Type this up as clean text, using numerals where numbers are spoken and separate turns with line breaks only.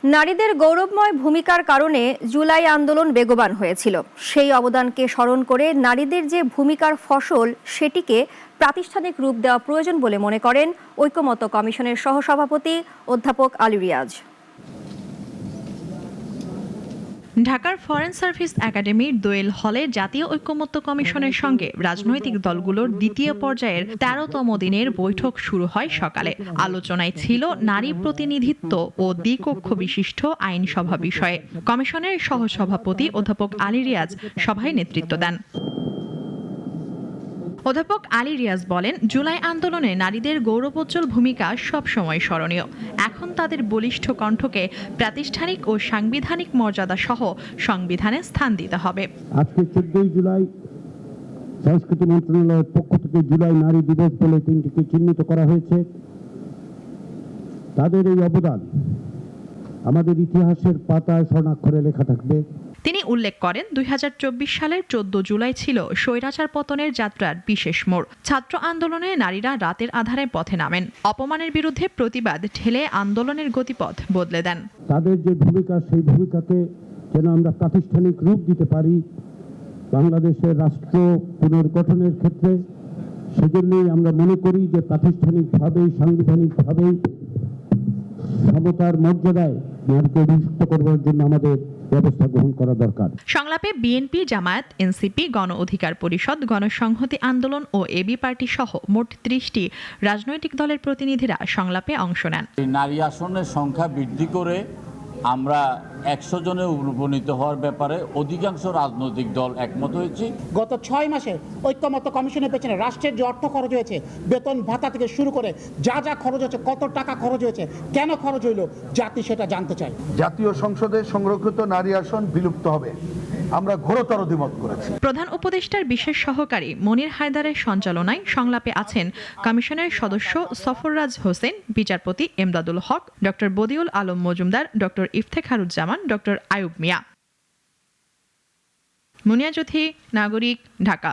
নারীদের গৌরবময় ভূমিকার কারণে জুলাই আন্দোলন বেগবান হয়েছিল। সেই অবদানকে স্মরণ করে নারীদের যে ভূমিকার ফসল সেটিকে প্রাতিষ্ঠানিক রূপ দেওয়া প্রয়োজন বলে মনে করেন ঐকমত্য কমিশনের সহসভাপতি অধ্যাপক আলী রিয়াজ।
ঢাকার ফরেন সার্ভিস একাডেমির দোয়েল হলে জাতীয় ঐকমত্য কমিশনের সঙ্গে রাজনৈতিক দলগুলোর দ্বিতীয় পর্যায়ের ১৩তম দিনের বৈঠক শুরু হয় সকালে। আলোচনায় ছিল নারী প্রতিনিধিত্ব ও দ্বিকক্ষ বিশিষ্ট আইনসভা বিষয়ে। কমিশনের সহসভাপতি অধ্যাপক আলী রিয়াজ সভায় নেতৃত্ব দেন। অধ্যাপক আলী রিয়াজ বলেন, জুলাই আন্দোলনে নারীদের গৌরবোজ্জ্বল ভূমিকা সবসময় স্মরণীয়। এখন তাদের বলিষ্ঠ কণ্ঠকে প্রাতিষ্ঠানিক ও সাংবিধানিক মর্যাদা সহ সংবিধানে স্থান দিতে হবে।
আজকে 14 জুলাই সংস্কৃতি মন্ত্রণালয়ের পক্ষ থেকে জুলাই নারী দিবস বলে দিনটিকে চিহ্নিত করা হয়েছে। তাদের এই অবদান আমাদের ইতিহাসের পাতায় স্বর্ণাক্ষরে লেখা থাকবে।
তিনি উল্লেখ করেন, ২০২৪ সালের ১৪ জুলাই ছিল স্বৈরাচার পতনের যাত্রার বিশেষ মোড়। ছাত্র আন্দোলনে নারীরা রাতের আধারে পথে নামেন, অপমানের বিরুদ্ধে প্রতিবাদ ঠেলে আন্দোলনের গতিপথ বদলে দেন।
তাদের যে ভূমিকা, সেই ভূমিকাকে যেন আমরা প্রাতিষ্ঠানিক রূপ দিতে পারি বাংলাদেশের রাষ্ট্র পুনর্গঠনের ক্ষেত্রে। সেজন্যই আমরা মনে করি যে প্রাতিষ্ঠানিকভাবেই সাংবিধানিকভাবেই সমতার মর্যাদায় নারীকে অভিযুক্ত করবার জন্য আমাদের ব্যবস্থা গ্রহণ করা দরকার।
সংলাপে বিএনপি, জামায়াত, এনসিপি, গণ অধিকার পরিষদ, গণসংহতি আন্দোলন ও এবি পার্টি সহ মোট ৩০টি রাজনৈতিক দলের প্রতিনিধিরা সংলাপে অংশ নেন।
নারী আসনের সংখ্যা বৃদ্ধি করে আমরা ১০০ জনে উপনীত হওয়ার ব্যাপারে অধিকাংশ রাজনৈতিক দল একমত হয়েছে।
গত ৬ মাসে ঐকমত্য কমিশনের পেছনে রাষ্ট্রের যে অর্থ খরচ হয়েছে, বেতন ভাতা থেকে শুরু করে যা যা খরচ হয়েছে, কত টাকা খরচ হয়েছে, কেন খরচ হইল, জাতি সেটা জানতে চায়।
জাতীয় সংসদে সংরক্ষিত নারী আসন বিলুপ্ত হবে, আমরা ঘোরতর দ্বিমত করেছি।
প্রধান উপদেষ্টার বিশেষ সহকারী মনির হায়দারের সঞ্চালনায় সংলাপে আছেন কমিশনের সদস্য সফররাজ হোসেন, বিচারপতি Emdadul Haque, doctor Badiul Alam Majumdar, doctor Iftekharuzzaman, doctor Ayub Miah. Munia Jyoti, নাগরিক, ঢাকা।